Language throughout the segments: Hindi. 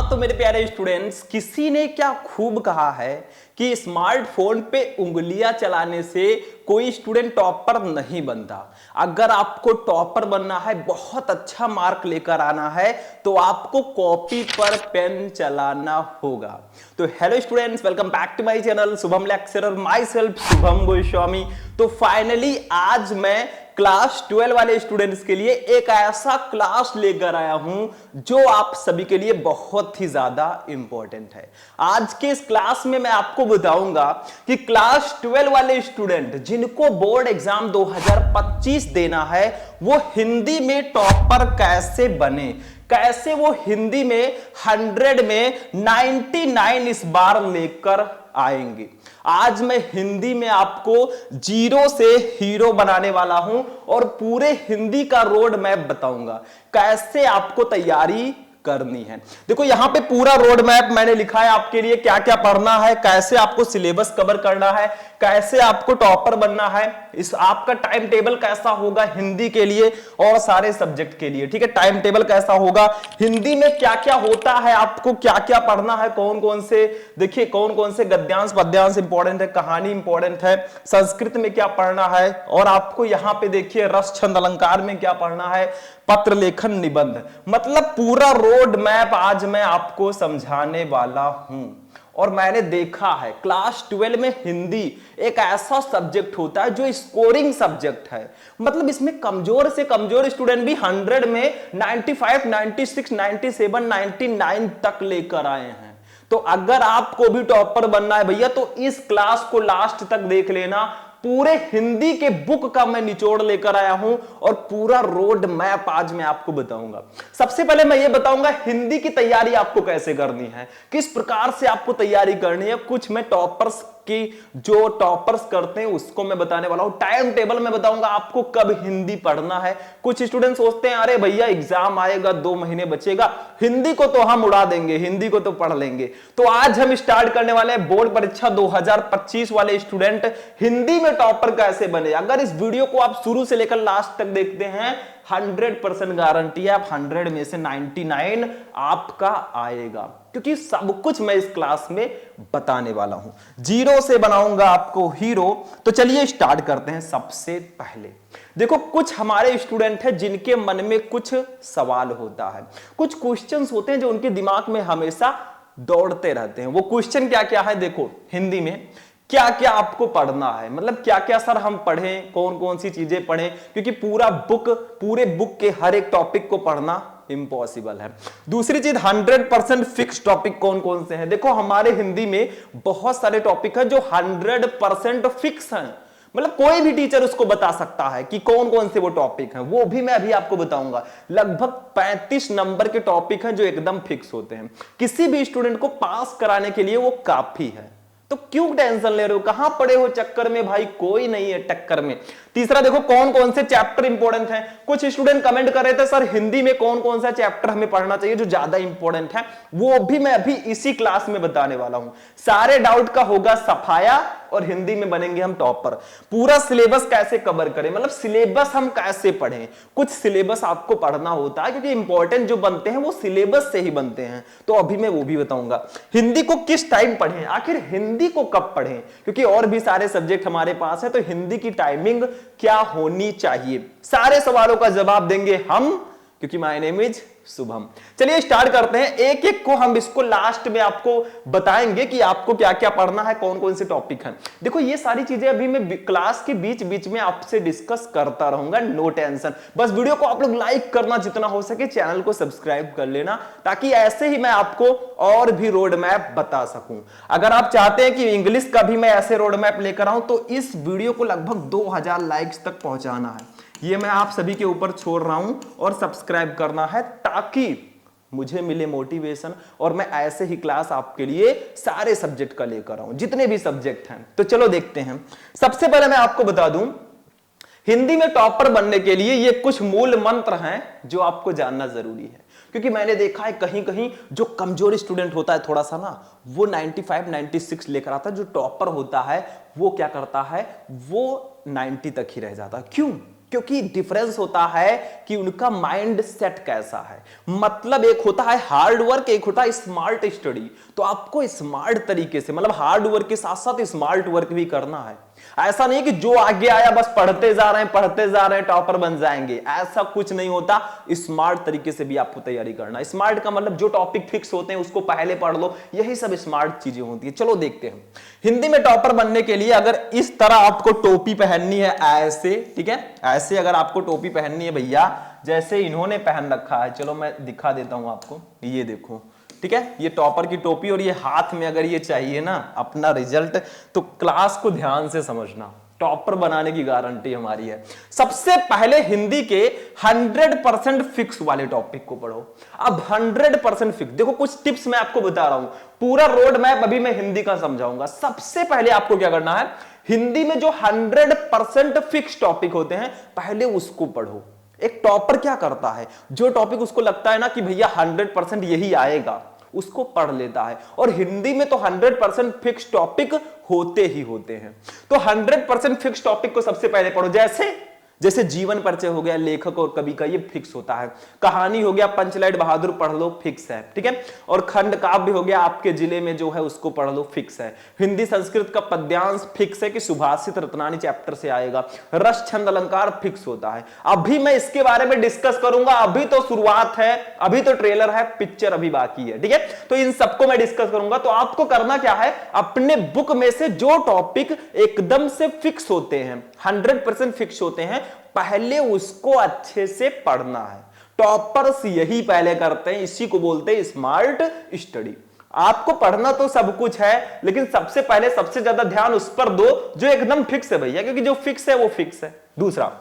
तो मेरे प्यारे स्टूडेंट्स, किसी ने क्या खूब कहा है कि स्मार्टफोन पे उंगलियां चलाने से कोई स्टूडेंट टॉपर नहीं बनता। अगर आपको टॉपर बनना है, बहुत अच्छा मार्क लेकर आना है, तो आपको कॉपी पर पेन चलाना होगा। तो hello students, welcome back to my channel Shubham lecturer, myself Shubham Goswami. तो फाइनली आज मैं क्लास 12 वाले स्टूडेंट्स के लिए एक ऐसा क्लास लेकर आया हूं जो आप सभी के लिए बहुत ही ज्यादा इंपॉर्टेंट है। आज के इस क्लास में मैं आपको बताऊंगा कि क्लास 12 वाले स्टूडेंट जिनको बोर्ड एग्जाम 2025 देना है, वो हिंदी में टॉपर कैसे बने, कैसे वो हिंदी में 100 में 99 इस बार लेकर आएंगे। आज मैं हिंदी में आपको जीरो से हीरो बनाने वाला हूं और पूरे हिंदी का रोड मैप बताऊंगा कैसे आपको तैयारी करनी है। देखो यहां पे पूरा रोड मैप मैंने लिखा है आपके लिए, क्या क्या पढ़ना है, कैसे आपको सिलेबस कवर करना है, कैसे आपको टॉपर बनना है, इस आपका टाइम टेबल कैसा होगा हिंदी के लिए और सारे सब्जेक्ट के लिए। ठीक है, टाइम टेबल कैसा होगा, हिंदी में क्या क्या होता है, आपको क्या क्या पढ़ना है, कौन कौन से, देखिए कौन कौन से गद्यांश पद्यांश इंपॉर्टेंट है, कहानी इंपॉर्टेंट है, संस्कृत में क्या पढ़ना है, और आपको यहां पे देखिए रस छंद अलंकार में क्या पढ़ना है, पत्र लेखन निबंध, मतलब पूरा रोड मैप आज मैं आपको समझाने वाला हूं। और मैंने देखा है क्लास 12 में हिंदी एक ऐसा सब्जेक्ट होता है जो स्कोरिंग सब्जेक्ट है, मतलब इसमें कमजोर से कमजोर स्टूडेंट भी 100 में 95, 96, 97, 99 तक लेकर आए हैं। तो अगर आपको भी टॉपर बनना है भैया, तो इस क्लास को लास्ट तक देख लेना। पूरे हिंदी के बुक का मैं निचोड़ लेकर आया हूं और पूरा रोड मैप आज मैं आपको बताऊंगा। सबसे पहले मैं ये बताऊंगा हिंदी की तैयारी आपको कैसे करनी है, किस प्रकार से आपको तैयारी करनी है। कुछ मैं टॉपर्स की, जो टॉपर्स करते हैं उसको मैं बताने वाला हूं। टाइम टेबल मैं बताऊंगा आपको कब हिंदी पढ़ना है। कुछ स्टूडेंट सोचते हैं अरे भैया एग्जाम आएगा, 2 महीने बचेगा, हिंदी को तो हम उड़ा देंगे, हिंदी को तो पढ़ लेंगे। तो आज हम स्टार्ट करने वाले हैं बोर्ड परीक्षा 2025 वाले स्टूडेंट हिंदी में टॉपर कैसे बने। अगर इस वीडियो को आप शुरू से लेकर लास्ट तक देखते हैं, 100% गारंटी है आप 100 में से 99 आपका आएगा, क्योंकि सब कुछ मैं इस क्लास में बताने वाला हूं। जीरो से बनाऊंगा आपको हीरो। तो चलिए स्टार्ट करते हैं। सबसे पहले देखो, कुछ हमारे स्टूडेंट हैं जिनके मन में कुछ सवाल होता है, कुछ क्वेश्चंस होते हैं जो उनके दिमाग में हमेशा दौड़ते रहते हैं। वो क्वेश्चन क्या क्या है, देखो हिंदी में क्या क्या आपको पढ़ना है, मतलब क्या क्या सर हम पढ़ें, कौन कौन सी चीजें पढ़ें, क्योंकि पूरे बुक के हर एक टॉपिक को पढ़ना इम्पॉसिबल है। दूसरी चीज 100% फिक्स टॉपिक कौन कौन से हैं। देखो हमारे हिंदी में बहुत सारे टॉपिक हैं जो 100% फिक्स हैं, मतलब कोई भी टीचर उसको बता सकता है कि कौन कौन से वो टॉपिक हैं, वो भी मैं अभी आपको बताऊंगा। लगभग 35 नंबर के टॉपिक हैं जो एकदम फिक्स होते हैं, किसी भी स्टूडेंट को पास कराने के लिए वो काफी है। तो क्यों टेंशन ले रहे हो, कहां पड़े हो चक्कर में, भाई कोई नहीं है टक्कर में। तीसरा देखो कौन कौन से चैप्टर इंपॉर्टेंट हैं। कुछ स्टूडेंट कमेंट कर रहे थे सर हिंदी में कौन कौन सा चैप्टर हमें पढ़ना चाहिए जो ज्यादा इंपॉर्टेंट है, वो भी मैं अभी इसी क्लास में बताने वाला हूं। सारे डाउट का होगा सफाया और हिंदी में बनेंगे हम टॉपर। पूरा सिलेबस कैसे कवर करें, मतलब सिलेबस हम कैसे पढ़ें। कुछ सिलेबस आपको पढ़ना होता है क्योंकि इंपॉर्टेंट जो बनते हैं वो सिलेबस से ही बनते हैं, तो अभी मैं वो भी बताऊंगा। हिंदी को किस टाइम पढ़ें, आखिर हिंदी को कब पढ़ें, क्योंकि और भी सारे सब्जेक्ट हमारे पास है, तो हिंदी की टाइमिंग क्या होनी चाहिए, सारे सवालों का जवाब देंगे हम, क्योंकि माय नेम इज शुभम। चलिए स्टार्ट करते हैं, एक एक को हम इसको लास्ट में आपको बताएंगे कि आपको क्या क्या पढ़ना है, कौन कौन से टॉपिक हैं। देखो ये सारी चीजें अभी मैं क्लास के बीच बीच में आपसे डिस्कस करता रहूंगा, नो टेंशन। बस वीडियो को आप लोग लाइक करना जितना हो सके, चैनल को सब्सक्राइब कर लेना, ताकि ऐसे ही मैं आपको और भी रोड मैप बता सकूं। अगर आप चाहते हैं कि इंग्लिश का भी मैं ऐसे रोड मैप लेकर आऊं, तो इस वीडियो को लगभग 2000 लाइक्स तक पहुंचाना है, ये मैं आप सभी के ऊपर छोड़ रहा हूं, और सब्सक्राइब करना है ताकि मुझे मिले मोटिवेशन और मैं ऐसे ही क्लास आपके लिए सारे सब्जेक्ट का लेकर आऊं, जितने भी सब्जेक्ट हैं। तो चलो देखते हैं। सबसे पहले मैं आपको बता दूं, हिंदी में टॉपर बनने के लिए ये कुछ मूल मंत्र हैं जो आपको जानना जरूरी है, क्योंकि मैंने देखा है कहीं कहीं जो कमजोर स्टूडेंट होता है थोड़ा सा ना, वो 95, 96 लेकर आता है, जो टॉपर होता है वो क्या करता है, वो 90 तक ही रह जाता है। क्यों? क्योंकि डिफरेंस होता है कि उनका माइंड सेट कैसा है। मतलब एक होता है हार्ड वर्क, एक होता है स्मार्ट स्टडी। तो आपको स्मार्ट तरीके से, मतलब हार्ड वर्क के साथ साथ स्मार्ट वर्क भी करना है। ऐसा नहीं कि जो आगे आया बस पढ़ते जा रहे हैं, पढ़ते जा रहे हैं, टॉपर बन जाएंगे, ऐसा कुछ नहीं होता। स्मार्ट तरीके से भी आपको तैयारी करना। स्मार्ट का मतलब जो टॉपिक फिक्स होते हैं उसको पहले पढ़ लो, यही सब स्मार्ट चीजें होती है। चलो देखते हैं। हिंदी में टॉपर बनने के लिए अगर इस तरह आपको टोपी पहननी है, ऐसे, ठीक है, ऐसे अगर आपको टोपी पहननी है भैया, जैसे इन्होंने पहन रखा है, चलो मैं दिखा देता हूं आपको, ये देखो, ठीक है, ये टॉपर की टोपी, और ये हाथ में अगर ये चाहिए ना अपना रिजल्ट, तो क्लास को ध्यान से समझना, टॉपर बनाने की गारंटी हमारी है। सबसे पहले हिंदी के 100% फिक्स वाले टॉपिक को पढ़ो। अब 100% फिक्स, देखो कुछ टिप्स मैं आपको बता रहा हूं, पूरा रोड मैप अभी मैं हिंदी का समझाऊंगा। सबसे पहले आपको क्या करना है, हिंदी में जो 100% फिक्स टॉपिक होते हैं पहले उसको पढ़ो। एक टॉपर क्या करता है, जो टॉपिक उसको लगता है ना कि भैया 100% यही आएगा, उसको पढ़ लेता है। और हिंदी में तो 100% फिक्स टॉपिक होते ही होते हैं। तो 100% फिक्स टॉपिक को सबसे पहले पढ़ो। जैसे जीवन परिचय हो गया लेखक और कवि का, ये फिक्स होता है। कहानी हो गया पंचलाइट बहादुर पढ़ लो, फिक्स है, ठीक है। और खंड काव्य हो गया आपके जिले में जो है उसको पढ़ लो, फिक्स है। हिंदी संस्कृत का पद्यांश फिक्स है कि सुभाषित रत्नानी चैप्टर से आएगा। रस छंद अलंकार फिक्स होता है। अभी मैं इसके बारे में डिस्कस करूंगा, अभी तो शुरुआत है, अभी तो ट्रेलर है, पिक्चर अभी बाकी है, ठीक है। तो इन सबको मैं डिस्कस करूंगा। तो आपको करना क्या है, अपने बुक में से जो टॉपिक एकदम से फिक्स होते हैं, 100% फिक्स होते हैं, पहले उसको अच्छे से पढ़ना है। टॉपर्स यही पहले करते हैं, इसी को बोलते हैं स्मार्ट स्टडी। आपको पढ़ना तो सब कुछ है, लेकिन सबसे पहले सबसे ज्यादा ध्यान उस पर दो जो एकदम फिक्स है भैया, क्योंकि जो फिक्स है वो फिक्स है। दूसरा,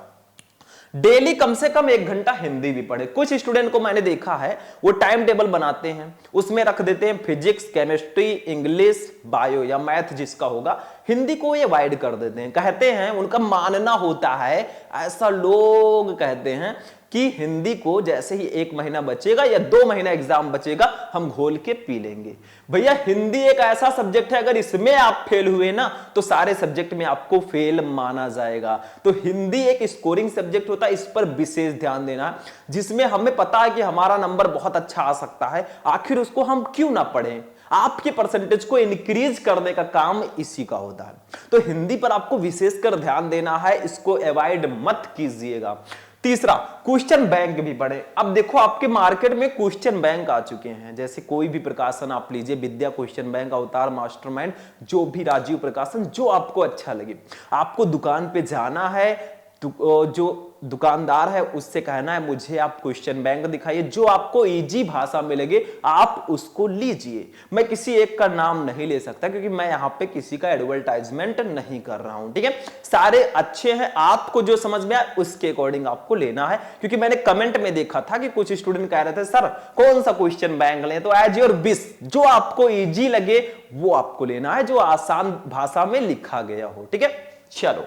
डेली कम से कम 1 घंटा हिंदी भी पढ़े। कुछ स्टूडेंट को मैंने देखा है, वो टाइम टेबल बनाते हैं, उसमें रख देते हैं फिजिक्स, केमिस्ट्री, इंग्लिश, बायो या मैथ जिसका होगा, हिंदी को ये अवॉइड कर देते हैं। कहते हैं, उनका मानना होता है, ऐसा लोग कहते हैं कि हिंदी को जैसे ही 1 महीना बचेगा या 2 महीना एग्जाम बचेगा, हम घोल के पी लेंगे। भैया हिंदी एक ऐसा सब्जेक्ट है, अगर इसमें आप फेल हुए ना तो सारे सब्जेक्ट में आपको फेल माना जाएगा। तो हिंदी एक स्कोरिंग सब्जेक्ट होता है, इस पर विशेष ध्यान देना, जिसमें हमें पता है कि हमारा नंबर बहुत अच्छा आ सकता है, आखिर उसको हम क्यों ना पढ़ें। आपके परसेंटेज को इंक्रीज करने का काम इसी का होता है। तो हिंदी पर आपको विशेषकर ध्यान देना है, इसको अवॉइड मत कीजिएगा। तीसरा, क्वेश्चन बैंक भी पढ़े। अब देखो आपके मार्केट में क्वेश्चन बैंक आ चुके हैं, जैसे कोई भी प्रकाशन आप लीजिए, विद्या क्वेश्चन बैंक, अवतार, मास्टरमाइंड, जो भी राजीव प्रकाशन, जो आपको अच्छा लगे। आपको दुकान पे जाना है, जो दुकानदार है उससे कहना है मुझे आप क्वेश्चन बैंक दिखाइए, जो आपको इजी भाषा में लगे आप उसको लीजिए। मैं किसी एक का नाम नहीं ले सकता, क्योंकि मैं यहां पे किसी का एडवर्टाइजमेंट नहीं कर रहा हूं, ठीक है। सारे अच्छे हैं, आपको जो समझ में आए उसके अकॉर्डिंग आपको लेना है। क्योंकि मैंने कमेंट में देखा था कि कुछ स्टूडेंट कह रहे थे सर कौन सा क्वेश्चन बैंक लें, तो एज योर विश, जो आपको इजी लगे वो आपको लेना है, जो आसान भाषा में लिखा गया हो, ठीक है। चलो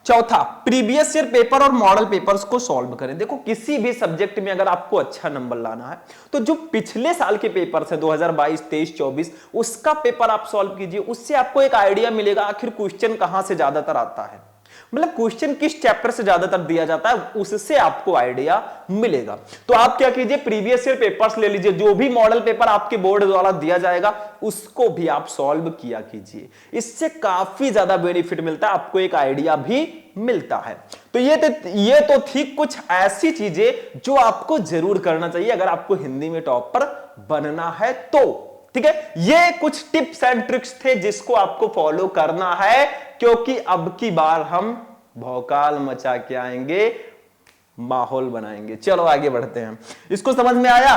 चौथा, प्रीवियस ईयर पेपर और मॉडल पेपर्स को सॉल्व करें। देखो किसी भी सब्जेक्ट में अगर आपको अच्छा नंबर लाना है तो जो पिछले साल के पेपर्स हैं 2022, 23, 24, उसका पेपर आप सॉल्व कीजिए। उससे आपको एक आइडिया मिलेगा आखिर क्वेश्चन कहां से ज्यादातर आता है, मतलब क्वेश्चन किस चैप्टर से ज्यादातर दिया जाता है, उससे आपको आइडिया मिलेगा। तो आप क्या कीजिए, प्रीवियस ईयर पेपर्स ले लीजिए, जो भी मॉडल पेपर आपके बोर्ड द्वारा दिया जाएगा उसको भी आप सॉल्व किया कीजिए। इससे काफी ज्यादा बेनिफिट मिलता है, आपको एक आइडिया भी मिलता है। तो ये तो थी कुछ ऐसी चीजें जो आपको जरूर करना चाहिए अगर आपको हिंदी में टॉपर बनना है तो, ठीक है। ये कुछ टिप्स एंड ट्रिक्स थे जिसको आपको फॉलो करना है, क्योंकि अब की बार हम भौकाल मचा के आएंगे, माहौल बनाएंगे। चलो आगे बढ़ते हैं। इसको समझ में आया?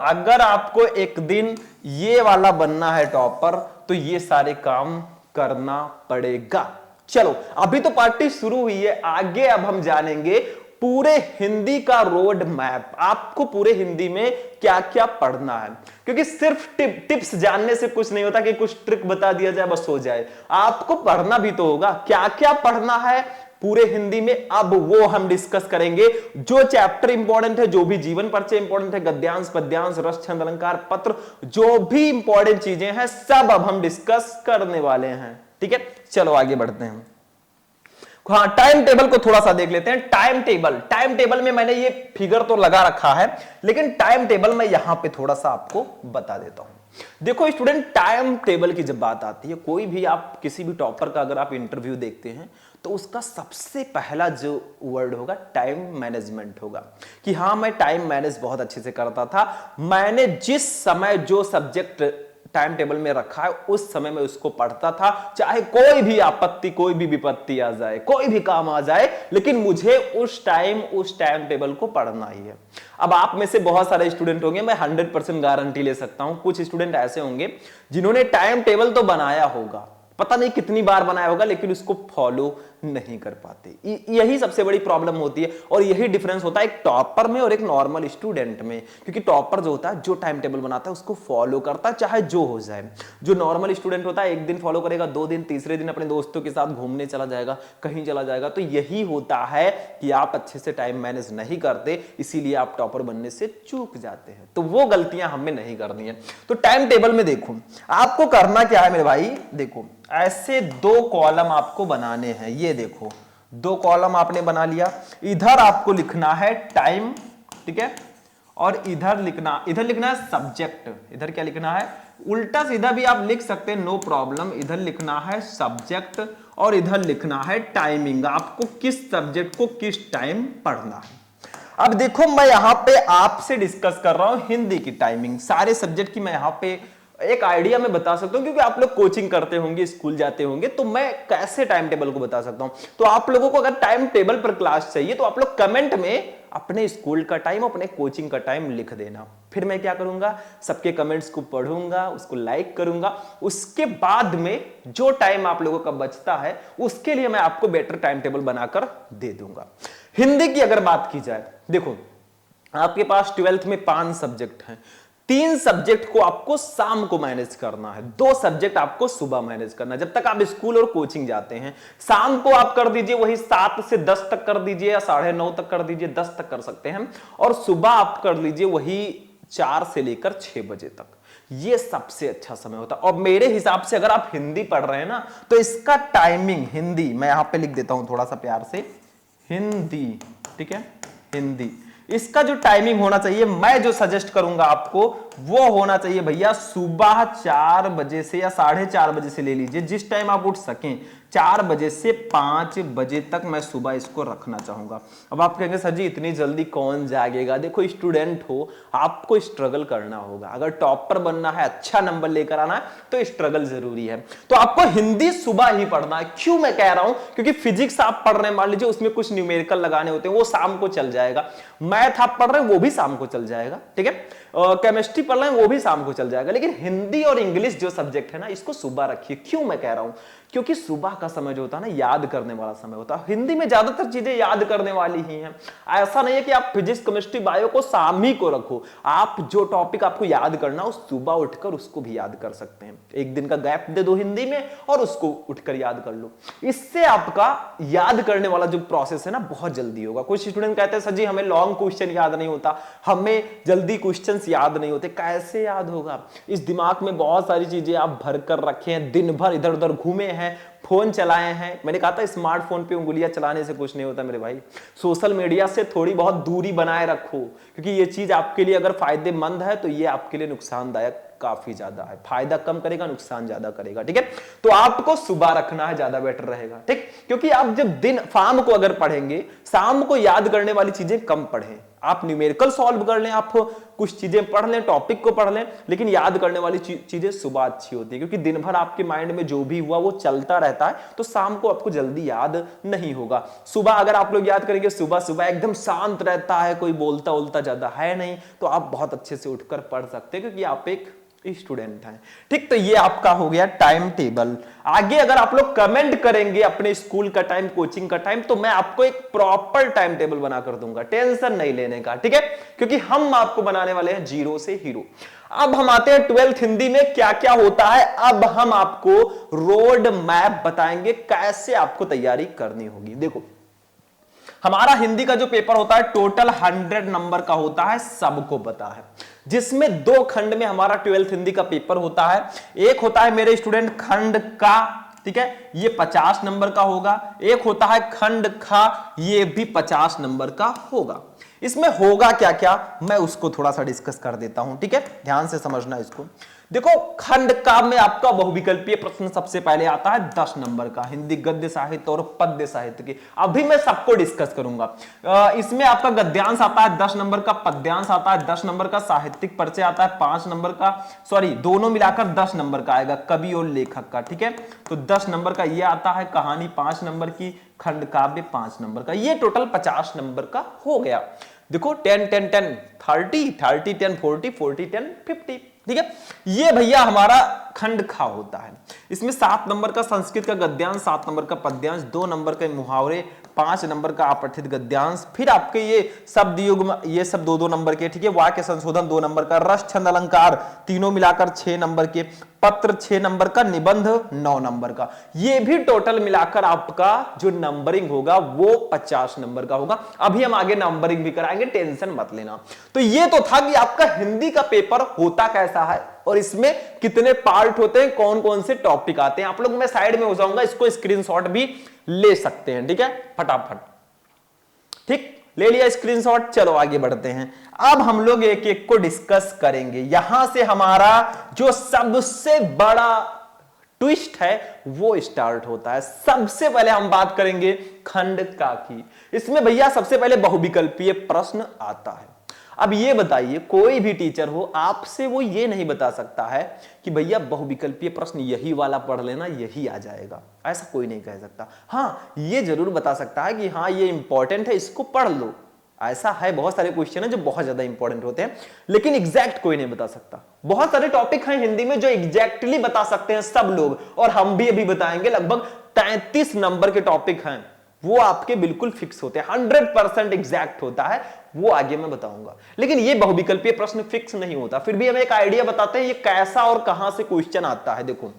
अगर आपको एक दिन ये वाला बनना है टॉपर, तो ये सारे काम करना पड़ेगा। चलो अभी तो पार्टी शुरू हुई है, आगे अब हम जानेंगे पूरे हिंदी का रोड मैप, आपको पूरे हिंदी में क्या क्या पढ़ना है। क्योंकि सिर्फ टिप्स जानने से कुछ नहीं होता कि कुछ ट्रिक बता दिया जाए बस हो जाए, आपको पढ़ना भी तो होगा। क्या क्या पढ़ना है पूरे हिंदी में, अब वो हम डिस्कस करेंगे। जो चैप्टर इंपॉर्टेंट है, जो भी जीवन परिचय इंपॉर्टेंट है, गद्यांश, पद्यांश, रस, छंद, अलंकार, पत्र, जो भी इंपॉर्टेंट चीजें हैं सब अब हम डिस्कस करने वाले हैं, ठीक है। चलो आगे बढ़ते हैं। हाँ, टाइम टेबल को थोड़ा सा देख लेते हैं। टाइम टेबल में मैंने ये फिगर तो लगा रखा है, लेकिन टाइम टेबल में यहां पे थोड़ा सा आपको बता देता हूं। देखो स्टूडेंट, टाइम टेबल की जब बात आती है, कोई भी आप किसी भी टॉपर का अगर आप इंटरव्यू देखते हैं तो उसका सबसे पहला जो वर्ड होगा टाइम मैनेजमेंट होगा, कि हाँ मैं टाइम मैनेज बहुत अच्छे से करता था, मैंने जिस समय जो सब्जेक्ट टाइम टेबल में रखा है उस समय में उसको पढ़ता था, चाहे कोई भी आपत्ति कोई भी विपत्ति आ जाए, कोई भी काम आ जाए, लेकिन मुझे उस टाइम टेबल को पढ़ना ही है। अब आप में से बहुत सारे स्टूडेंट होंगे, मैं 100% गारंटी ले सकता हूं, कुछ स्टूडेंट ऐसे होंगे जिन्होंने टाइम टेबल तो बनाया होगा, पता नहीं कितनी बार बनाया होगा, लेकिन उसको फॉलो नहीं कर पाते। यही सबसे बड़ी प्रॉब्लम होती है, और यही डिफरेंस होता है एक टॉपर में और एक नॉर्मल स्टूडेंट में। क्योंकि टॉपर जो होता है, जो टाइम टेबल बनाता है उसको फॉलो करता है, चाहे जो हो जाए। जो नॉर्मल स्टूडेंट होता है, एक दिन फॉलो करेगा, 2 दिन, तीसरे दिन अपने दोस्तों के साथ घूमने चला जाएगा, कहीं चला जाएगा। तो यही होता है कि आप अच्छे से टाइम मैनेज नहीं करते, इसीलिए आप टॉपर बनने से चूक जाते हैं। तो वो गलतियां हमें नहीं करनी है। तो टाइम टेबल में देखो आपको करना क्या है मेरे भाई, देखो ऐसे 2 कॉलम आपको बनाने हैं। ये देखो 2 कॉलम आपने बना लिया, इधर आपको लिखना है टाइम, ठीक है, और इधर लिखना है सब्जेक्ट। इधर क्या लिखना है, उल्टा सीधा भी आप लिख सकते हैं, नो प्रॉब्लम। इधर लिखना है सब्जेक्ट और इधर लिखना है टाइमिंग, आपको किस सब्जेक्ट को किस टाइम पढ़ना है। अब देखो मैं यहां पे आपसे डिस्कस कर रहा हूं हिंदी की टाइमिंग, सारे सब्जेक्ट की मैं यहां पे एक आइडिया में बता सकता हूं, क्योंकि आप लोग कोचिंग करते होंगे, स्कूल जाते होंगे, तो मैं कैसे टाइम टेबल को बता सकता हूं। तो आप लोगों को अगर टाइम टेबल पर क्लास चाहिए तो आप लोग कमेंट में अपने स्कूल का टाइम, अपने कोचिंग का टाइम लिख देना। फिर मैं क्या करूंगा, सबके कमेंट्स को पढ़ूंगा, उसको लाइक करूंगा, उसके बाद में जो टाइम आप लोगों का बचता है उसके लिए मैं आपको बेटर टाइम टेबल बनाकर दे दूंगा। हिंदी की अगर बात की जाए, देखो आपके पास 12th में 5 सब्जेक्ट हैं, 3 सब्जेक्ट को आपको शाम को मैनेज करना है, 2 सब्जेक्ट आपको सुबह मैनेज करना है। जब तक आप स्कूल और कोचिंग जाते हैं, शाम को आप कर दीजिए वही 7 से 10 तक कर दीजिए, या 9:30 तक कर दीजिए, 10 तक कर सकते हैं, और सुबह आप कर लीजिए वही 4 से लेकर 6 बजे तक। ये सबसे अच्छा समय होता है। और मेरे हिसाब से अगर आप हिंदी पढ़ रहे हैं ना, तो इसका टाइमिंग, हिंदी मैं यहां पे लिख देता हूं थोड़ा सा प्यार से, हिंदी, ठीक है, हिंदी, इसका जो टाइमिंग होना चाहिए, मैं जो सजेस्ट करूंगा आपको, वो होना चाहिए भैया सुबह 4 बजे से या 4:30 बजे से ले लीजिए, जिस टाइम आप उठ सकें। 4 बजे से 5 बजे तक मैं सुबह इसको रखना चाहूंगा। अब आप कहेंगे सर जी इतनी जल्दी कौन जागेगा? देखो स्टूडेंट हो, आपको स्ट्रगल करना होगा। अगर टॉपर बनना है, अच्छा नंबर लेकर आना है, तो स्ट्रगल जरूरी है। तो आपको हिंदी सुबह ही पढ़ना है। क्यों मैं कह रहा हूं? क्योंकि फिजिक्स आप पढ़ रहे हैं, मान लीजिए उसमें कुछ न्यूमेरिकल लगाने होते हैं, वो शाम को चल जाएगा। मैथ आप पढ़ रहे हैं, वो भी शाम को चल जाएगा, ठीक है। केमिस्ट्री पढ़ रहे हैं, वो भी शाम को चल जाएगा। लेकिन हिंदी और इंग्लिश जो सब्जेक्ट है ना, इसको सुबह रखिए। क्यों मैं कह रहा हूं? क्योंकि सुबह का समय जो होता है ना, याद करने वाला समय होता है। हिंदी में ज्यादातर चीजें याद करने वाली ही हैं। ऐसा नहीं है कि आप फिजिक्स, केमिस्ट्री, बायो को शाम ही को रखो। आप जो टॉपिक आपको याद करना हो, सुबह उठकर उसको भी याद कर सकते हैं। एक दिन का गैप दे दो हिंदी में और उसको उठकर याद कर लो। इससे आपका याद करने वाला जो प्रोसेस है ना, बहुत जल्दी होगा। कुछ स्टूडेंट कहते हैं सर जी हमें लॉन्ग क्वेश्चन याद नहीं होता, हमें जल्दी क्वेश्चंस याद नहीं होते। कैसे याद होगा? इस दिमाग में बहुत सारी चीजें आप भर कर रखे हैं, दिन भर इधर उधर घूमे हैं, फोन चलाए हैं। मैंने कहा था स्मार्टफोन पे उंगलियां चलाने से कुछ नहीं होता मेरे भाई। सोशल मीडिया से थोड़ी बहुत दूरी बनाए रखो, क्योंकि ये चीज आपके लिए अगर फायदेमंद है तो ये आपके लिए नुकसानदायक काफी ज्यादा है। फायदा कम करेगा, नुकसान ज्यादा करेगा, ठीक है। तो आपको सुबह रखना है, ज्यादा बेटर रहेगा, ठीक। क्योंकि आप जब दिन शाम को अगर पढ़ेंगे, शाम को याद करने वाली चीजें कम पढ़ें। आप न्यूमेरिकल सॉल्व कर लें, आप कुछ चीजें पढ़ लें, टॉपिक को पढ़ लें, लेकिन याद करने वाली चीजें सुबह अच्छी होती है। क्योंकि दिन भर आपके माइंड में जो भी हुआ वो चलता रहता है, तो शाम को आपको जल्दी याद नहीं होगा। सुबह अगर आप लोग याद करेंगे, सुबह सुबह एकदम शांत रहता है, कोई बोलता उलता ज्यादा है नहीं, तो आप बहुत अच्छे से उठकर पढ़ सकते हैं, क्योंकि आप एक स्टूडेंट हैं, ठीक। तो ये आपका हो गया टाइम टेबल। आगे अगर आप लोग कमेंट करेंगे अपने स्कूल का टाइम, कोचिंग का टाइम, तो मैं आपको एक प्रॉपर टाइम टेबल बनाकर दूंगा, टेंशन नहीं लेने का, ठीक है। क्योंकि हम आपको बनाने वाले हैं जीरो से हीरो। अब हम आते हैं 12th हिंदी में क्या क्या होता है। अब हम आपको रोड मैप बताएंगे, कैसे आपको तैयारी करनी होगी। देखो हमारा हिंदी का जो पेपर होता है टोटल 100 नंबर का होता है, सबको पता है, जिसमें 2 खंड में हमारा 12th हिंदी का पेपर होता है। एक होता है मेरे स्टूडेंट खंड का ठीक है, ये 50 नंबर का होगा। एक होता है खंड खा, ये भी 50 नंबर का होगा। इसमें होगा क्या क्या मैं उसको थोड़ा सा डिस्कस कर देता हूं, ठीक है, ध्यान से समझना इसको। देखो खंड का में आपका बहुविकल्पीय प्रश्न सबसे पहले आता है 10 नंबर का, हिंदी गद्य साहित्य और पद्य साहित्य की। अभी मैं सबको डिस्कस करूंगा। इसमें आपका गद्यांश आता है 10 नंबर का, पद्यांश आता है 10 नंबर का, साहित्यिक परिचय आता है 5 नंबर का, सॉरी दोनों मिलाकर 10 नंबर का आएगा, कवि और लेखक का, ठीक है। तो 10 नंबर का ये आता है, कहानी 5 नंबर की, खंड काव्य 5 नंबर का, ये टोटल 50 नंबर का हो गया। देखो 10 10 10 30 30 10 40 40 10 50, ठीक है। ये भैया हमारा खंड खा होता है। इसमें 7 नंबर का संस्कृत का गद्यांश, 7 नंबर का पद्यांश, 2 नंबर के मुहावरे, 5 नंबर का अपठित गद्यांश, फिर आपके ये शब्द युग्म, ये सब 2-2 नंबर के, ठीक है। वाक्य संशोधन 2 नंबर का, रस छंद अलंकार तीनों मिलाकर 6 नंबर के, पत्र 6 नंबर का, निबंध 9 नंबर का। ये भी टोटल मिलाकर आपका जो नंबरिंग होगा वो 50 नंबर का होगा। अभी हम आगे नंबरिंग भी कराएंगे, टेंशन मत लेना। तो ये तो था कि आपका हिंदी का पेपर होता कैसा है और इसमें कितने पार्ट होते हैं, कौन कौन से टॉपिक आते हैं। आप लोग, मैं साइड में हो जाऊंगा, इसको स्क्रीनशॉट भी ले सकते हैं, ठीक है, फटाफट, ठीक, ले लिया स्क्रीनशॉट। चलो आगे बढ़ते हैं। अब हम लोग एक एक को डिस्कस करेंगे। यहां से हमारा जो सबसे बड़ा ट्विस्ट है वो स्टार्ट होता है। सबसे पहले हम बात करेंगे खंड का की। इसमें भैया सबसे पहले बहुविकल्पीय प्रश्न आता है। अब ये बताइए, कोई भी टीचर हो आपसे वो ये नहीं बता सकता है कि भैया बहुविकल्पीय प्रश्न यही वाला पढ़ लेना, यही आ जाएगा, ऐसा कोई नहीं कह सकता। हाँ, ये जरूर बता सकता है कि हाँ ये इंपॉर्टेंट है, इसको पढ़ लो। ऐसा है, बहुत सारे क्वेश्चन है जो बहुत ज्यादा इंपॉर्टेंट होते हैं, लेकिन एग्जैक्ट कोई नहीं बता सकता। बहुत सारे टॉपिक हैं हिंदी में जो एग्जैक्टली बता सकते हैं सब लोग, और हम भी अभी बताएंगे। लगभग 33 नंबर के टॉपिक हैं, वो आपके बिल्कुल फिक्स होते हैं, 100% एग्जैक्ट होता है, वो आगे मैं बताऊंगा। लेकिन ये बहुविकल्पीय प्रश्न फिक्स नहीं होता। फिर भी हम एक आइडिया बताते हैं ये कैसा और कहां से क्वेश्चन आता है। देखो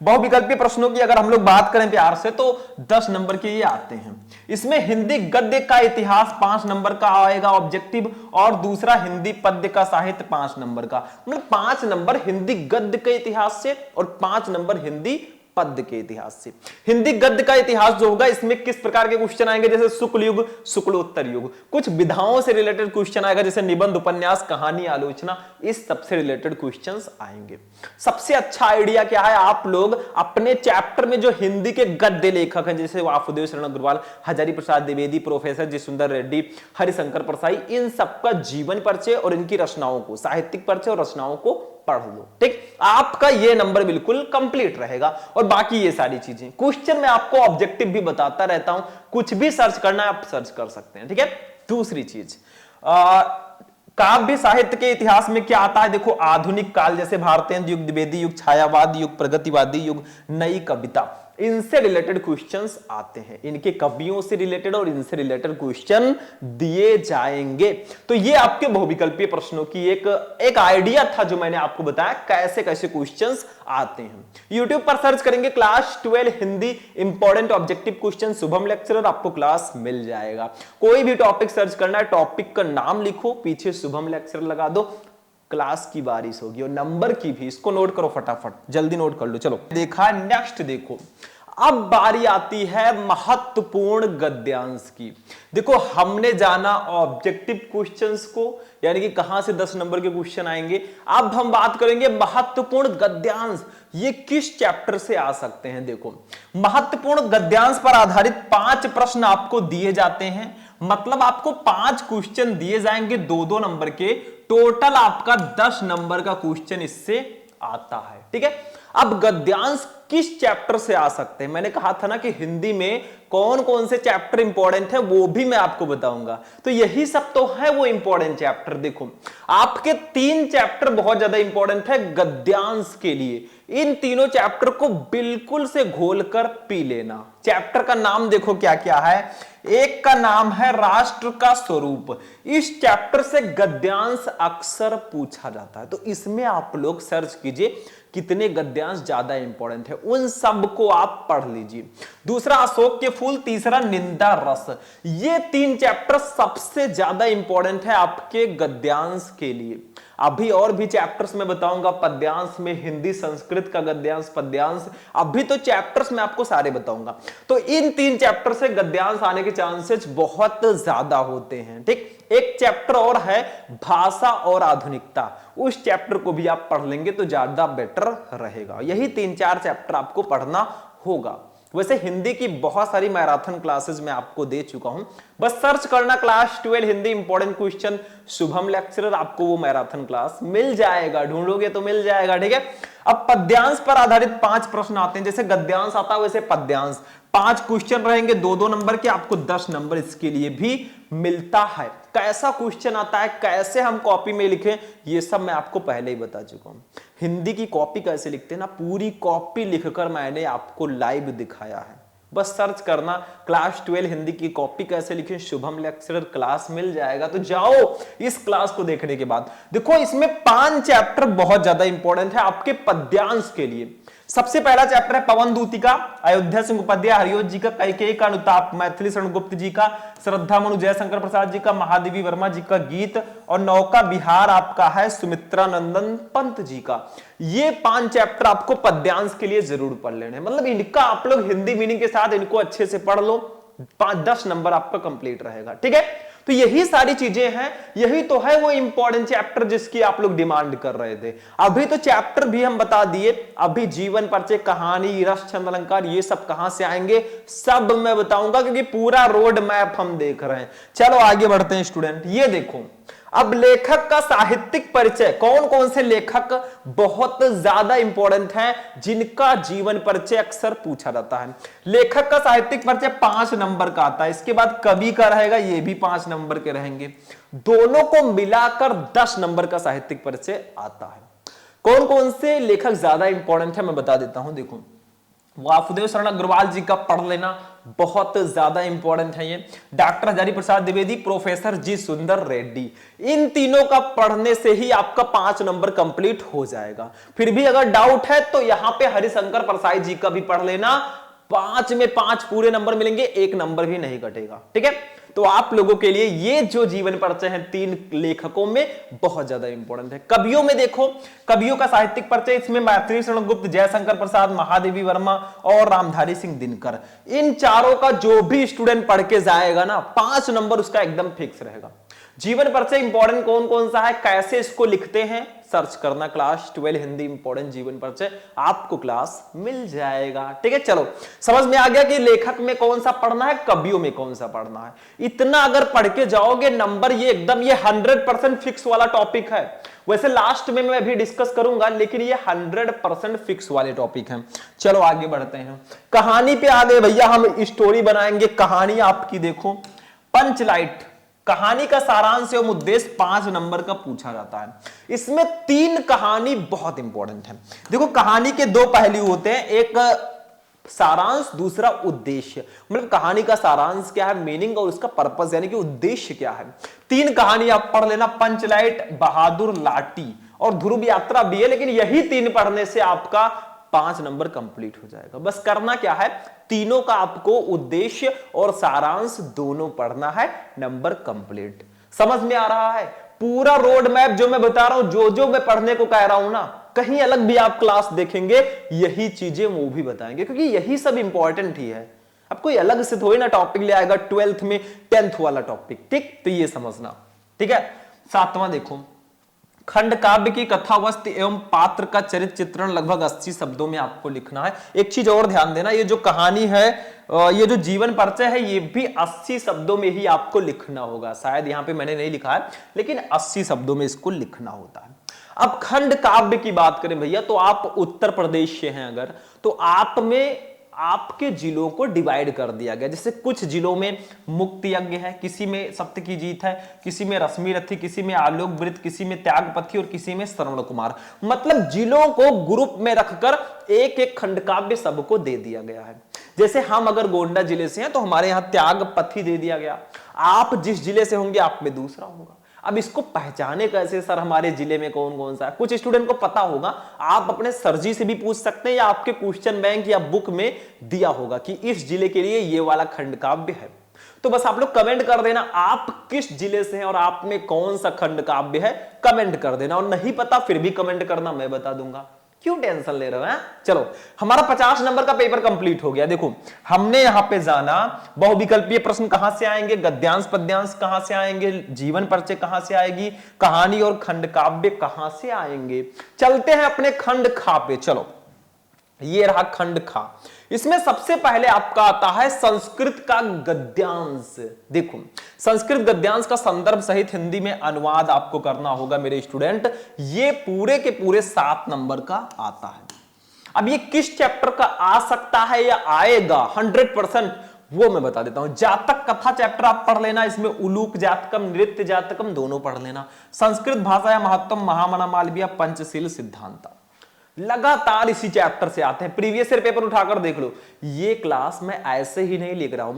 बहुविकल्पीय प्रश्नों की अगर हम लोग बात करें प्यार से, तो 10 नंबर के ये आते हैं। इसमें हिंदी गद्य का इतिहास 5 नंबर का आएगा ऑब्जेक्टिव, और दूसरा हिंदी पद्य का साहित्य 5 नंबर का। मतलब 5 नंबर हिंदी गद्य के इतिहास से और 5 नंबर हिंदी पद्य के इतिहास से। हिंदी गद्य का इतिहास जो होगा, इसमें किस प्रकार के क्वेश्चन आएंगे, जैसे शुक्ल युग, शुक्लोत्तर युग, कुछ विधाओं से रिलेटेड क्वेश्चन आएगा, जैसे निबंध, उपन्यास, कहानी, आलोचना, इस सबसे रिलेटेड क्वेश्चंस आएंगे। सबसे अच्छा आइडिया क्या है, आप लोग अपने चैप्टर में जो हिंदी के गद्य लेखक हैं, जैसे वासुदेव शरण अग्रवाल, हजारी प्रसाद द्विवेदी, प्रोफेसर जी सुंदर रेड्डी, हरिशंकर परसाई, इन सबका जीवन परिचय और इनकी रचनाओं को, साहित्यिक परिचय और रचनाओं को पढ़ लो, ठीक। आपका ये नंबर बिल्कुल कंप्लीट रहेगा। और बाकी ये सारी चीजें क्वेश्चन मैं आपको ऑब्जेक्टिव भी बताता रहता हूं, कुछ भी सर्च करना है आप सर्च कर सकते हैं, ठीक है। दूसरी चीज, काव्य साहित्य के इतिहास में क्या आता है, देखो आधुनिक काल, जैसे भारतेंद्र युग, द्विवेदी युग, छायावाद युग, प्रगतिवादी युग, नई कविता, इनसे रिलेटेड क्वेश्चंस आते हैं। इनके कवियों से रिलेटेड और इनसे रिलेटेड क्वेश्चन दिए जाएंगे। तो ये आपके बहुविकल्पीय प्रश्नों की एक आइडिया था जो मैंने आपको बताया कैसे कैसे क्वेश्चंस आते हैं। YouTube पर सर्च करेंगे class 12 Hindi important objective question Shubham lecturer, आपको क्लास मिल जाएगा। कोई भी टॉपिक सर्च करना है, टॉपिक का नाम लिखो, पीछे शुभम लेक्चरर लगा दो, क्लास की बारिश होगी। और नंबर की भी, इसको नोट करो फटाफट, जल्दी नोट कर लो। चलो देखा, नेक्स्ट देखो, अब बारी आती है महत्वपूर्ण गद्यांश की। देखो हमने जाना ऑब्जेक्टिव क्वेश्चंस को, यानी कि कहां से 10 नंबर के क्वेश्चन आएंगे। अब हम बात करेंगे महत्वपूर्ण गद्यांश, ये किस चैप्टर से आ सकते हैं। देखो महत्वपूर्ण गद्यांश पर आधारित 5 प्रश्न आपको दिए जाते हैं, मतलब आपको 5 क्वेश्चन दिए जाएंगे 2-2 नंबर के, टोटल आपका 10 नंबर का क्वेश्चन इससे आता है, ठीक है। अब गद्यांश किस चैप्टर से आ सकते हैं, मैंने कहा था ना कि हिंदी में कौन कौन से चैप्टर इंपॉर्टेंट है वो भी मैं आपको बताऊंगा। तो यही सब तो है वो इंपॉर्टेंट चैप्टर। देखो आपके 3 चैप्टर बहुत ज्यादा इंपॉर्टेंट है गद्यांश के लिए। इन तीनों चैप्टर को बिल्कुल से घोलकर पी लेना। चैप्टर का नाम देखो क्या क्या है। एक का नाम है राष्ट्र का स्वरूप। इस चैप्टर से गद्यांश अक्सर पूछा जाता है, तो इसमें आप लोग सर्च कीजिए कितने गद्यांश ज्यादा इंपॉर्टेंट है, उन सब को आप पढ़ लीजिए। दूसरा अशोक के फूल, तीसरा निंदा रस। ये 3 चैप्टर सबसे ज्यादा इंपॉर्टेंट है आपके गद्यांश के लिए। अभी और भी चैप्टर्स में बताऊंगा, पद्यांश में हिंदी संस्कृत का गद्यांश पद्यांश, अभी तो चैप्टर्स में आपको सारे बताऊंगा। तो इन 3 चैप्टर से गद्यांश आने के चांसेस बहुत ज्यादा होते हैं। ठीक, एक चैप्टर और है भाषा और आधुनिकता, उस चैप्टर को भी आप पढ़ लेंगे तो ज्यादा बेटर रहेगा। यही 3-4 चैप्टर आपको पढ़ना होगा। वैसे हिंदी की बहुत सारी मैराथन क्लासेस मैं आपको दे चुका हूं, बस सर्च करना class 12 Hindi important question Shubham lecturer, आपको वो मैराथन क्लास मिल जाएगा, ढूंढोगे तो मिल जाएगा। ठीक है, अब पद्यांश पर आधारित 5 प्रश्न आते हैं, जैसे गद्यांश आता है वैसे पद्यांश। 5 क्वेश्चन रहेंगे 2-2 नंबर के, आपको 10 नंबर इसके लिए भी मिलता है। कैसा क्वेश्चन आता है, कैसे हम कॉपी में लिखें, ये सब मैं आपको पहले ही बता चुका हूं। हिंदी की कॉपी कैसे लिखते हैं ना, पूरी कॉपी लिखकर मैंने आपको लाइव दिखाया है। बस सर्च करना क्लास 12 हिंदी की कॉपी कैसे लिखें शुभम लेक्चरर, क्लास मिल जाएगा। तो जाओ इस क्लास को देखने के बाद देखो, इसमें 5 चैप्टर बहुत ज्यादा इंपॉर्टेंट है आपके पद्यांश के लिए। सबसे पहला चैप्टर है पवन दूतिका, अयोध्या सिंह उपाध्याय, हरिओं जी का कैकेयी का अनुताप, मैथिली शरण गुप्त जी का, श्रद्धा मनु जयशंकर प्रसाद जी का, महादेवी वर्मा जी का गीत, और नौका बिहार आपका है सुमित्रा नंदन पंत जी का। ये 5 चैप्टर आपको पद्यांश के लिए जरूर पढ़ लेने, मतलब इनका आप लोग हिंदी मीनिंग के साथ इनको अच्छे से पढ़ लो, 5-10 नंबर आपका कंप्लीट रहेगा। ठीक है, तो यही सारी चीजें हैं, यही तो है वो इंपॉर्टेंट चैप्टर जिसकी आप लोग डिमांड कर रहे थे। अभी तो चैप्टर भी हम बता दिए, अभी जीवन परिचय, कहानी, रस, छंद, अलंकार, ये सब कहां से आएंगे सब मैं बताऊंगा, क्योंकि पूरा रोड मैप हम देख रहे हैं। चलो आगे बढ़ते हैं स्टूडेंट। ये देखो, अब लेखक का साहित्यिक परिचय, कौन कौन से लेखक बहुत ज्यादा इंपॉर्टेंट हैं, जिनका जीवन परिचय अक्सर पूछा जाता है। लेखक का साहित्यिक परिचय 5 नंबर का आता है, इसके बाद कवि का रहेगा, ये भी 5 नंबर के रहेंगे, दोनों को मिलाकर 10 नंबर का साहित्यिक परिचय आता है। कौन कौन से लेखक ज्यादा इंपॉर्टेंट है मैं बता देता हूं। देखो, वासुदेव शरण अग्रवाल जी का पढ़ लेना बहुत ज्यादा इंपॉर्टेंट है। ये डॉक्टर हजारी प्रसाद द्विवेदी, प्रोफेसर जी सुंदर रेड्डी, इन तीनों का पढ़ने से ही आपका 5 नंबर कंप्लीट हो जाएगा। फिर भी अगर डाउट है तो यहां पे हरिशंकर परसाई जी का भी पढ़ लेना, 5 में 5 पूरे नंबर मिलेंगे, 1 नंबर भी नहीं कटेगा। ठीक है, तो आप लोगों के लिए ये जो जीवन परिचय है 3 लेखकों में बहुत ज्यादा इंपॉर्टेंट है। कवियों में देखो, कवियों का साहित्यिक परिचय, इसमें मैथिली शरण गुप्त, जयशंकर प्रसाद, महादेवी वर्मा और रामधारी सिंह दिनकर, इन चारों का जो भी स्टूडेंट पढ़ के जाएगा ना 5 नंबर उसका एकदम फिक्स रहेगा। जीवन परिचय इंपॉर्टेंट कौन कौन सा है, कैसे इसको लिखते हैं, सर्च करना क्लास 12 हिंदी इंपॉर्टेंट जीवन परिचय, आपको क्लास मिल जाएगा। ठीक है, चलो समझ में आ गया कि लेखक में कौन सा पढ़ना है, कवियों में कौन सा पढ़ना है। इतना अगर पढ़ के जाओगे नंबर ये एकदम ये 100% फिक्स वाला टॉपिक है। वैसे लास्ट में मैं भी डिस्कस करूंगा, लेकिन ये 100% फिक्स वाले टॉपिक हैं। चलो आगे बढ़ते हैं, कहानी पे आ गए भैया, हम स्टोरी बनाएंगे। कहानी आपकी देखो, पंचलाइट, कहानी का सारांश एवं उद्देश्य 5 नंबर का पूछा जाता है। इसमें 3 कहानी बहुत इंपॉर्टेंट है। देखो, कहानी के 2 पहलू होते हैं, एक सारांश, दूसरा उद्देश्य। मतलब कहानी का सारांश क्या है, मीनिंग, और उसका पर्पस यानी कि उद्देश्य क्या है। 3 कहानी आप पढ़ लेना, पंचलाइट, बहादुर लाटी और ध्रुव यात्रा भी है, लेकिन यही 3 पढ़ने से आपका 5 नंबर कंप्लीट हो जाएगा। बस करना क्या है, तीनों का आपको उद्देश्य और सारांश दोनों पढ़ना है, नंबर कंप्लीट। समझ में आ रहा है? पूरा रोड मैप जो मैं बता रहा हूं, जो जो मैं पढ़ने को कह रहा हूं ना, कहीं अलग भी आप क्लास देखेंगे यही चीजें वो भी बताएंगे, क्योंकि यही सब इंपॉर्टेंट ही है। अब कोई अलग से थोड़ी ना टॉपिक ले आएगा 12th में 10th वाला टॉपिक। ठीक, तो ये समझना। ठीक है, 7वां देखो, खंड काव्य की कथा वस्तु एवं पात्र का चरित्र चित्रण लगभग 80 शब्दों में आपको लिखना है। एक चीज और ध्यान देना, ये जो कहानी है, ये जो जीवन परिचय है, ये भी 80 शब्दों में ही आपको लिखना होगा। शायद यहां पे मैंने नहीं लिखा है, लेकिन 80 शब्दों में इसको लिखना होता है। अब खंड काव्य की बात करें भैया, तो आप उत्तर प्रदेश से हैं अगर, तो आप में आपके जिलों को डिवाइड कर दिया गया। जैसे कुछ जिलों में मुक्ति यज्ञ है, किसी में सत्य की जीत है, किसी में रश्मि रथी, किसी में आलोक वृत्त, किसी में त्यागपथी और किसी में श्रवण कुमार। मतलब जिलों को ग्रुप में रखकर एक एक खंड काव्य सबको दे दिया गया है। जैसे हम अगर गोंडा जिले से हैं तो हमारे यहाँ त्यागपथी दे दिया गया, आप जिस जिले से होंगे आप में दूसरा होगा। अब इसको पहचाने कैसे सर, हमारे जिले में कौन कौन सा है? कुछ स्टूडेंट को पता होगा, आप अपने सर जी से भी पूछ सकते हैं या आपके क्वेश्चन बैंक या बुक में दिया होगा कि इस जिले के लिए ये वाला खंड काव्य है। तो बस आप लोग कमेंट कर देना आप किस जिले से हैं और आप में कौन सा खंड काव्य है, कमेंट कर देना। और नहीं पता फिर भी कमेंट करना, मैं बता दूंगा, क्यों टेंशन ले रहे हो? चलो, हमारा 50 नंबर का पेपर कंप्लीट हो गया। देखो, हमने यहां पे जाना बहुविकल्पीय प्रश्न कहां से आएंगे, गद्यांश पद्यांश कहां से आएंगे, जीवन परिचय कहां से आएगी, कहानी और खंड काव्य कहां से आएंगे। चलते हैं अपने खंड खा पे। चलो, ये रहा खंड खा। इसमें सबसे पहले आपका आता है संस्कृत का गद्यांश। देखो, संस्कृत गद्यांश का संदर्भ सहित हिंदी में अनुवाद आपको करना होगा मेरे स्टूडेंट। ये पूरे के पूरे 7 नंबर का आता है। अब ये किस चैप्टर का आ सकता है या आएगा 100%, वो मैं बता देता हूं। जातक कथा चैप्टर आप पढ़ लेना, इसमें उलूक जातकम, नृत्य जातकम दोनों पढ़ लेना। संस्कृत भाषा या महत्वम, महामना मालवीय, पंचशील सिद्धांत लगातार इसी चैप्टर से आते हैं। प्रीवियस ईयर पेपर उठाकर देख लो। ये क्लास मैं ऐसे ही नहीं लिख रहा हूं,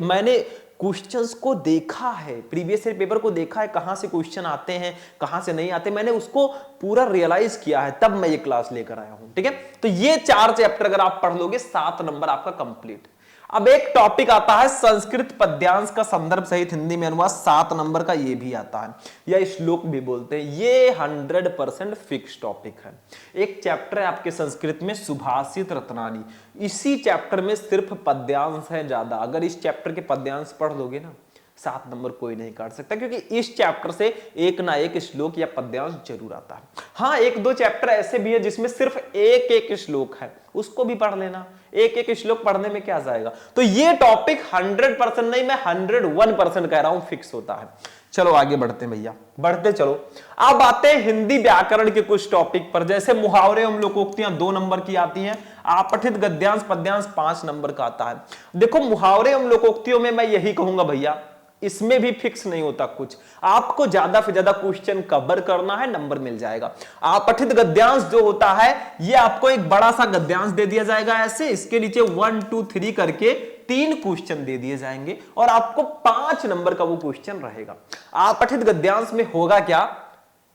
मैंने क्वेश्चंस को देखा है, प्रीवियस ईयर पेपर को देखा है, कहां से क्वेश्चन आते हैं कहां से नहीं आते, मैंने उसको पूरा रियलाइज किया है, तब मैं ये क्लास लेकर आया हूं। ठीक है, तो ये 4 चैप्टर अगर आप पढ़ लोगे 7 नंबर आपका कंप्लीट। अब एक टॉपिक आता है संस्कृत पद्यांश का संदर्भ सहित हिंदी में अनुवाद, 7 नंबर का ये भी आता है, या श्लोक भी बोलते हैं। ये 100% फिक्स टॉपिक है। एक चैप्टर है आपके संस्कृत में सुभाषित रत्नानी, इसी चैप्टर में सिर्फ पद्यांश है ज्यादा। अगर इस चैप्टर के पद्यांश पढ़ लोगे ना, 7 नंबर कोई नहीं काट सकता, क्योंकि इस चैप्टर से एक ना एक श्लोक या पद्यांश जरूर आता है। हाँ, 1-2 चैप्टर ऐसे भी है जिसमें सिर्फ एक श्लोक है, उसको भी पढ़ लेना। एक श्लोक पढ़ने में क्या जाएगा। तो ये टॉपिक 100% नहीं, मैं 101% कह रहा हूं, फिक्स होता है। चलो आगे बढ़ते हैं भैया, बढ़ते चलो। अब आते हैं हिंदी व्याकरण के कुछ टॉपिक पर, जैसे मुहावरे एवं लोकोक्तियां 2 नंबर की आती हैं, आपठित गद्यांश पद्यांश 5 नंबर का आता है। देखो, मुहावरे एवं लोकोक्तियों में मैं यही कहूंगा भैया, इसमें भी फिक्स नहीं होता कुछ, आपको ज्यादा से ज्यादा क्वेश्चन कवर करना है, नंबर मिल जाएगा। आपठित गद्यांश जो होता है, ये आपको एक बड़ा सा गद्यांश दे दिया जाएगा ऐसे, इसके नीचे 1 2 3 करके 3 क्वेश्चन दे दिए जाएंगे और आपको 5 नंबर का वो क्वेश्चन रहेगा। आपठित गद्यांश में होगा क्या,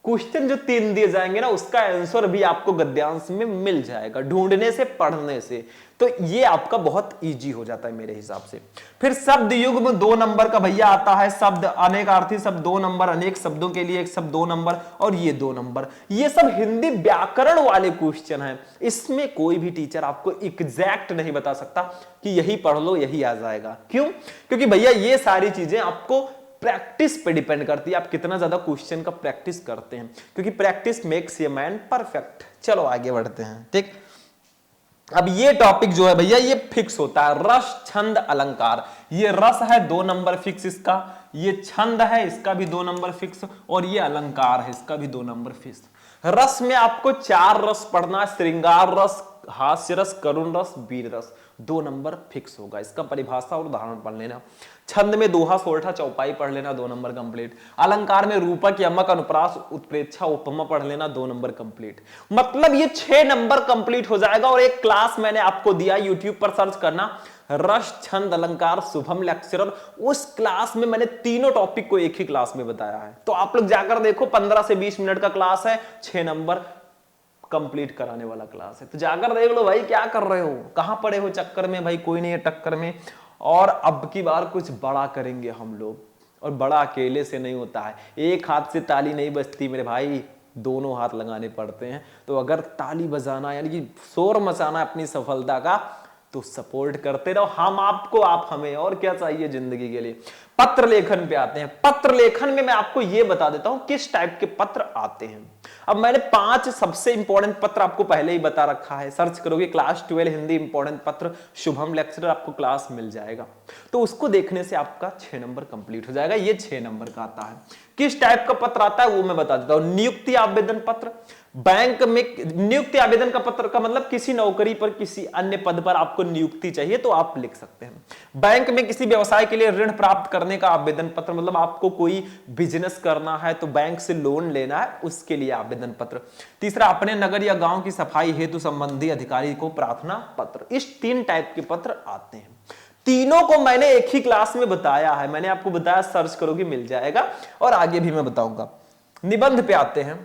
क्वेश्चन जो 3 दिए जाएंगे ना, उसका आंसर भी आपको गद्यांश में मिल जाएगा, ढूंढने से, पढ़ने से। तो ये आपका बहुत इजी हो जाता है मेरे हिसाब से। फिर शब्द युग्म 2 नंबर का भैया आता है, शब्द अनेकार्थी शब्द 2 नंबर, अनेक शब्दों के लिए एक शब्द 2 नंबर, और ये 2 नंबर। ये सब हिंदी व्याकरण वाले क्वेश्चन हैं। इसमें कोई भी टीचर आपको एग्जैक्ट नहीं बता सकता कि यही पढ़ लो यही आ जाएगा। क्यों? क्योंकि भैया ये सारी चीजें आपको प्रैक्टिस पे डिपेंड करती है, आप कितना ज्यादा क्वेश्चन का प्रैक्टिस करते हैं, क्योंकि practice makes a man perfect. चलो आगे बढ़ते हैं। ठीक, अब ये टॉपिक जो है भैया ये फिक्स होता है, रस छंद अलंकार। ये रस है 2 नंबर फिक्स इसका, ये छंद है इसका भी 2 नंबर फिक्स, और ये अलंकार है इसका भी 2 नंबर फिक्स। रस में आपको 4 रस पढ़ना है, श्रृंगार रस, हास्य रस, करुण रस, वीर रस, 2 नंबर फिक्स होगा। इसका परिभाषा और उदाहरण पढ़ लेना। छंद में दोहा, सोरठा, चौपाई पढ़ लेना, 2 नंबर कंप्लीट। अलंकार में रूपक, यमक, अनुप्रास, उत्प्रेक्षा, उपमा पढ़ लेना, 2 नंबर कंप्लीट। मतलब ये 6 नंबर कंप्लीट हो जाएगा। और एक क्लास मैंने आपको दिया, यूट्यूब पर सर्च करना, रस छंद अलंकार शुभम लेक्चरर। उस क्लास में मैंने तीनों टॉपिक को एक ही क्लास में बताया है, तो आप लोग जाकर देखो। 15 से 20 मिनट का क्लास है, 6 नंबर कंप्लीट कराने वाला क्लास है, तो जाकर देख लो भाई। क्या कर रहे हो, कहां पड़े हो चक्कर में भाई, कोई नहीं है टक्कर में। और अब की बार कुछ बड़ा करेंगे हम लोग, और बड़ा अकेले से नहीं होता है, एक हाथ से ताली नहीं बजती मेरे भाई, दोनों हाथ लगाने पड़ते हैं। तो अगर ताली बजाना यानी कि शोर मचाना अपनी सफलता का, तो सपोर्ट करते रहो, हम आपको आप हमें, और क्या चाहिए जिंदगी के लिए। पत्र लेखन पे आते हैं। पत्र लेखन में मैं आपको यह बता देता हूं किस टाइप के पत्र आते हैं। अब मैंने 5 सबसे इंपॉर्टेंट पत्र आपको पहले ही बता रखा है, सर्च करोगे क्लास 12 हिंदी इंपॉर्टेंट पत्र शुभम लेक्चरर, आपको क्लास मिल जाएगा। तो उसको देखने से आपका 6 नंबर कंप्लीट हो जाएगा। ये 6 नंबर का आता है। किस टाइप का पत्र आता है वो मैं बता देता हूं। नियुक्ति आवेदन पत्र, बैंक में नियुक्ति आवेदन का पत्र का मतलब किसी नौकरी पर, किसी अन्य पद पर आपको नियुक्ति चाहिए तो आप लिख सकते हैं। बैंक में किसी व्यवसाय के लिए ऋण प्राप्त करने का आवेदन पत्र, मतलब आपको कोई बिजनेस करना है तो बैंक से लोन लेना है, उसके लिए आवेदन पत्र। तीसरा, अपने नगर या गांव की सफाई हेतु संबंधी अधिकारी को प्रार्थना पत्र। इस 3 टाइप के पत्र आते हैं। तीनों को मैंने एक ही क्लास में बताया है, मैंने आपको बताया, सर्च करोगे मिल जाएगा, और आगे भी मैं बताऊंगा। निबंध पे आते हैं।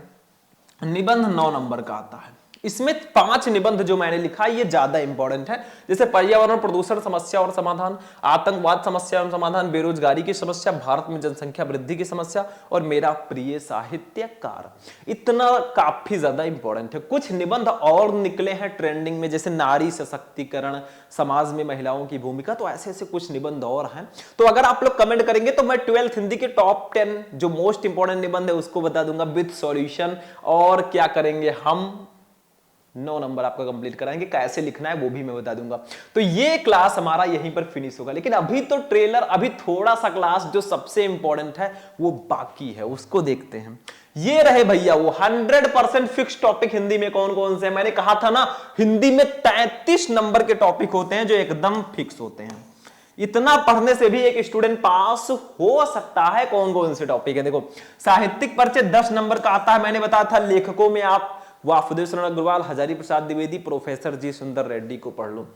निबंध 9 नंबर का आता है। इसमें 5 निबंध जो मैंने लिखा ये ज्यादा इंपॉर्टेंट है, जैसे पर्यावरण प्रदूषण समस्या और समाधान, आतंकवाद समस्या एवं समाधान, बेरोजगारी की समस्या, भारत में जनसंख्या वृद्धि की समस्या, और मेरा प्रिय साहित्यकार। इतना काफी ज्यादा इंपॉर्टेंट है। कुछ निबंध और निकले हैं ट्रेंडिंग में, जैसे नारी सशक्तिकरण, समाज में महिलाओं की भूमिका, तो ऐसे ऐसे कुछ निबंध और हैं। तो अगर आप लोग कमेंट करेंगे तो मैं 12th हिंदी के टॉप 10 जो मोस्ट इंपॉर्टेंट निबंध है उसको बता दूंगा विद सॉल्यूशन, और क्या करेंगे हम 9 नंबर आपका कंप्लीट कराएंगे, कैसे लिखना है वो भी मैं बता दूंगा। तो ये क्लास हमारा यहीं पर फिनिश होगा, लेकिन अभी तो ट्रेलर, अभी थोड़ा सा क्लास जो सबसे इंपॉर्टेंट है वो बाकी है, उसको देखते हैं। ये रहे भैया वो 100% फिक्स टॉपिक हिंदी में कौन कौन से हैं। मैंने कहा था ना हिंदी में 33 नंबर के टॉपिक होते हैं जो एकदम फिक्स होते हैं। इतना पढ़ने से भी एक स्टूडेंट पास हो सकता है। कौन कौन से टॉपिक है देखो, साहित्यिक परिचय 10 नंबर का आता है। मैंने बताया था लेखकों में आप वासुदेव शरण अग्रवाल, हजारी प्रसाद द्विवेदी, प्रोफेसर जी सुंदर रेड्डी को पढ़ लो।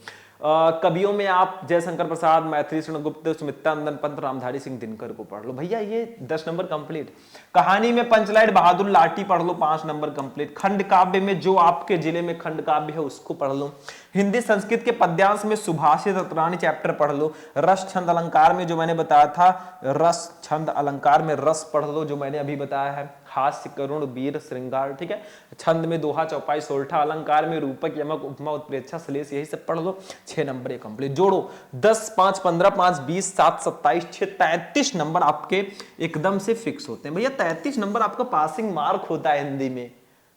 कवियों में आप जयशंकर प्रसाद, मैथिली शरण गुप्त, सुमित्रानंदन पंत, रामधारी सिंह दिनकर को पढ़ लो भैया, ये 10 नंबर कंप्लीट। कहानी में पंचलाइट बहादुर लाठी पढ़ लो, 5 नंबर कंप्लीट। खंड काव्य में जो आपके जिले में खंड काव्य है उसको पढ़ लो। हिंदी संस्कृत के पद्यांश में सुभाषित रत्नानी चैप्टर पढ़ लो। रस छंद अलंकार में जो मैंने बताया था, रस छंद अलंकार में रस पढ़ लो जो मैंने अभी बताया है। हास्य करुण वीर श्रृंगार, ठीक है। छंद में दोहा चौपाई सोरठा, अलंकार में रूपक यमक उपमा उत्प्रेक्षा श्लेष, यही सब पढ़ लो। 6 नंबर ये कंप्लीट। जोड़ो 10 5 15 5 20 7 27 6 33 नंबर आपके एकदम से फिक्स होते हैं भैया। 33 नंबर आपका पासिंग मार्क होता है हिंदी में,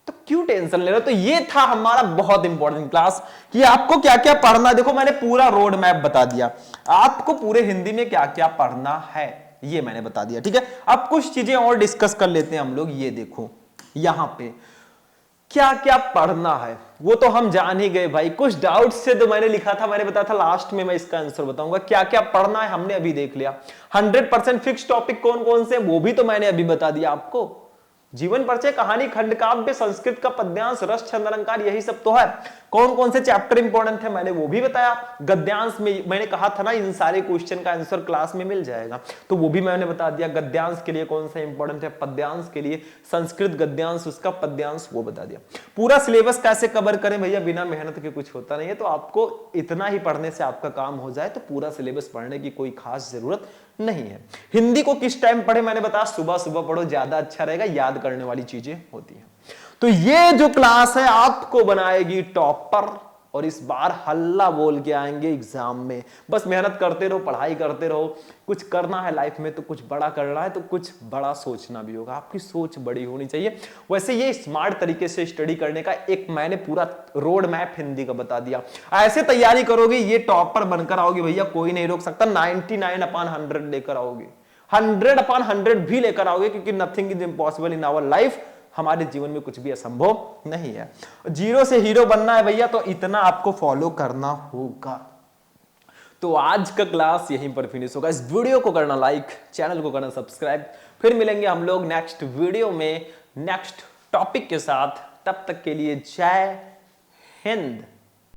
तो क्यों टेंशन ले रहे हो। तो ये था हमारा बहुत इंपॉर्टेंट क्लास कि आपको क्या क्या पढ़ना। देखो मैंने पूरा रोड मैप बता दिया आपको, पूरे हिंदी में क्या क्या पढ़ना है ये मैंने बता दिया, ठीक है। अब कुछ चीजें और डिस्कस कर लेते हैं हम लोग। ये देखो यहां पे क्या क्या पढ़ना है वो तो हम जान ही गए भाई। कुछ डाउट से तो मैंने लिखा था, मैंने बताया था लास्ट में मैं इसका आंसर बताऊंगा। क्या क्या पढ़ना है हमने अभी देख लिया। 100% फिक्स टॉपिक कौन कौन से वो भी तो मैंने अभी बता दिया आपको। जीवन परिचय, कहानी, खंड काव्य, संस्कृत का पद्यांश, रस छंद अलंकार, यही सब तो है। कौन कौन से चैप्टर इंपॉर्टेंट है मैंने वो भी बताया। गद्यांश में मैंने कहा था ना इन सारे क्वेश्चन का आंसर क्लास में मिल जाएगा, तो वो भी मैंने बता दिया। गद्यांश के लिए कौन सा इंपॉर्टेंट है, पद्यांश के लिए संस्कृत गद्यांश, उसका पद्यांश वो बता दिया। पूरा सिलेबस कैसे कवर करें भैया, बिना मेहनत के कुछ होता नहीं है। तो आपको इतना ही पढ़ने से आपका काम हो जाए तो पूरा सिलेबस पढ़ने की कोई खास जरूरत नहीं है। हिंदी को किस टाइम पढ़े मैंने बताया, सुबह सुबह पढ़ो, ज्यादा अच्छा रहेगा, याद करने वाली चीजें होती हैं। तो ये जो क्लास है आपको बनाएगी टॉपर, और इस बार हल्ला बोल के आएंगे एग्जाम में। बस मेहनत करते रहो, पढ़ाई करते रहो। कुछ करना है लाइफ में तो कुछ बड़ा करना है, तो कुछ बड़ा सोचना भी होगा। आपकी सोच बड़ी होनी चाहिए। वैसे ये स्मार्ट तरीके से स्टडी करने का एक मैंने पूरा रोड मैप हिंदी का बता दिया। ऐसे तैयारी करोगे ये टॉपर बनकर आओगे भैया, कोई नहीं रोक सकता। 99/100 लेकर आओगे, 100/100 भी लेकर आओगे, क्योंकि nothing is impossible in our life. हमारे जीवन में कुछ भी असंभव नहीं है। 0 से हीरो बनना है भैया, तो इतना आपको फॉलो करना होगा। तो आज का क्लास यहीं पर फिनिश होगा। इस वीडियो को करना लाइक, चैनल को करना सब्सक्राइब। फिर मिलेंगे हम लोग नेक्स्ट वीडियो में नेक्स्ट टॉपिक के साथ। तब तक के लिए जय हिंद।